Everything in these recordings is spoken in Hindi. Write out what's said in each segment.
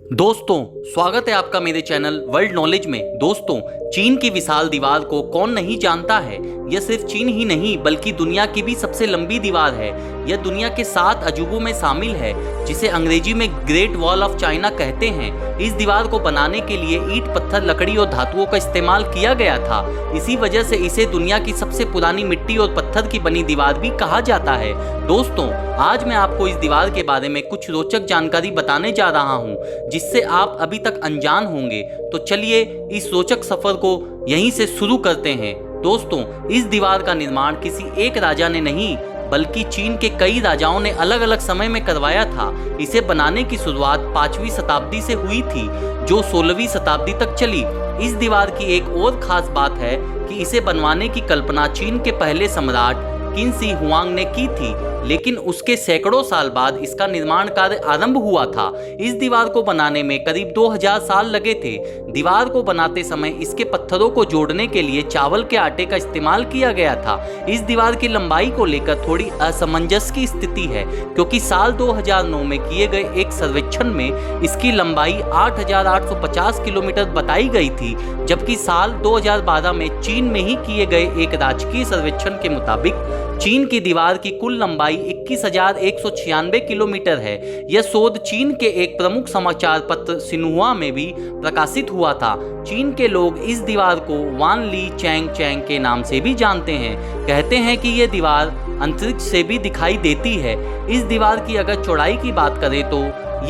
दोस्तों, स्वागत है आपका मेरे चैनल वर्ल्ड नॉलेज में। दोस्तों, चीन की विशाल दीवार को कौन नहीं जानता है। यह सिर्फ चीन ही नहीं बल्कि दुनिया की भी सबसे लंबी दीवार है। यह दुनिया के 7 अजूबों में शामिल है, जिसे अंग्रेजी में ग्रेट वॉल ऑफ चाइना कहते हैं। इस दीवार को बनाने के लिए ईंट, पत्थर, लकड़ी और धातुओं का इस्तेमाल किया गया था। इसी वजह से इसे दुनिया की सबसे पुरानी मिट्टी और पत्थर की बनी दीवार भी कहा जाता है। दोस्तों, आज मैं आपको इस दीवार के बारे में कुछ रोचक जानकारी बताने जा रहा हूँ, जिससे आप अभी तक अनजान होंगे। तो चलिए इस रोचक सफर को यहीं से शुरू करते हैं। दोस्तों, इस दीवार का निर्माण किसी एक राजा ने नहीं बल्कि चीन के कई राजाओं ने अलग अलग समय में करवाया था। इसे बनाने की शुरुआत 5वीं शताब्दी से हुई थी, जो 16वीं शताब्दी तक चली। इस दीवार की एक और खास बात है कि इसे बनवाने की कल्पना चीन के पहले सम्राट किन शी हुआंग ने की थी, लेकिन उसके सैकड़ों साल बाद इसका निर्माण कार्य आरंभ हुआ था। इस दीवार को बनाने में करीब 2000 साल लगे थे। दीवार को बनाते समय इसके पत्थरों को जोड़ने के लिए चावल के आटे का इस्तेमाल किया गया था। इस दीवार की लंबाई को लेकर थोड़ी असमंजस की स्थिति है, क्योंकि साल 2009 में किए गए एक सर्वेक्षण में इसकी लंबाई 8850 किलोमीटर बताई गई थी, जबकि साल 2012 में चीन में ही किए गए एक राजकीय सर्वेक्षण के मुताबिक चीन की दीवार की कुल लंबाई 21,196 किलोमीटर है। यह शोध चीन के एक प्रमुख समाचार पत्र सिन्हुआ में भी प्रकाशित हुआ था। चीन के लोग इस दीवार को वान ली चैंग चैंग के नाम से भी जानते हैं। कहते हैं कि यह दीवार अंतरिक्ष से भी दिखाई देती है। इस दीवार की अगर चौड़ाई की बात करें तो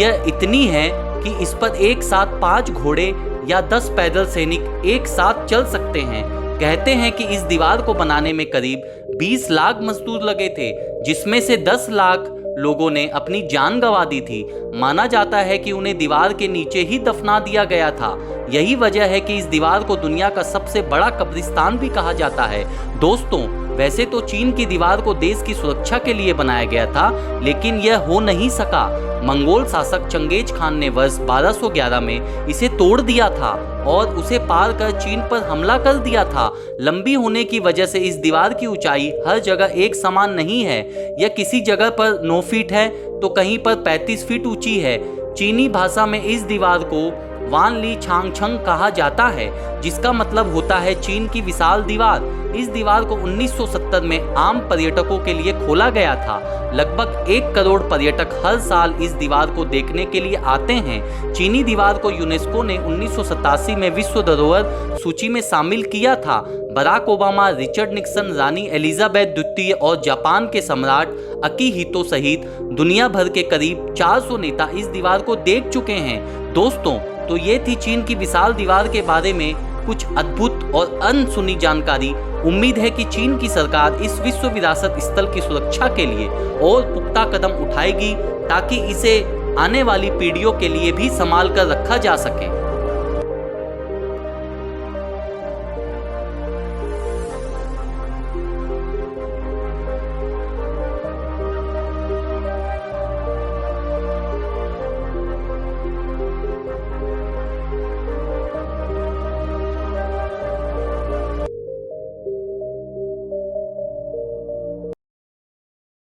यह इतनी है कि इस पर एक साथ 5 घोड़े या 10 पैदल सैनिक एक साथ चल सकते हैं। कहते हैं कि इस दीवार को बनाने में करीब 20 लाख मजदूर लगे थे, जिसमें से 10 लाख लोगों ने अपनी जान गंवा दी थी। माना जाता है कि उन्हें दीवार के नीचे ही दफना दिया गया था। यही वजह है कि इस दीवार को दुनिया का सबसे बड़ा कब्रिस्तान भी कहा जाता है। दोस्तों, वैसे तो चीन की दीवार को देश की सुरक्षा के लिए बनाया गया था, लेकिन यह हो नहीं सका। मंगोल शासक चंगेज खान ने वर्ष 1211 में इसे तोड़ दिया था और उसे पार कर चीन पर हमला कर दिया था। लंबी होने की वजह से इस दीवार की ऊंचाई हर जगह एक समान नहीं है। यह किसी जगह पर 9 फीट है तो कहीं पर 35 फीट ऊंची है। चीनी भाषा में इस दीवार को वान ली छांग छंग कहा जाता है, जिसका मतलब होता है चीन की विशाल दीवार। इस दीवार को 1970 में आम पर्यटकों के लिए खोला गया था। लगभग 1 करोड़ पर्यटक हर साल इस दीवार को देखने के लिए आते हैं। चीनी दीवार को यूनेस्को ने 1987 में विश्व धरोहर सूची में शामिल किया था। बराक ओबामा, रिचर्ड निक्सन, रानी एलिजाबेथ द्वितीय और जापान के सम्राट अकीहितो सहित दुनिया भर के करीब 400 नेता इस दीवार को देख चुके हैं। दोस्तों, तो ये थी चीन की विशाल दीवार के बारे में कुछ अद्भुत और अनसुनी जानकारी। उम्मीद है कि चीन की सरकार इस विश्व विरासत स्थल की सुरक्षा के लिए और पुख्ता कदम उठाएगी, ताकि इसे आने वाली पीढ़ियों के लिए भी संभाल कर रखा जा सके।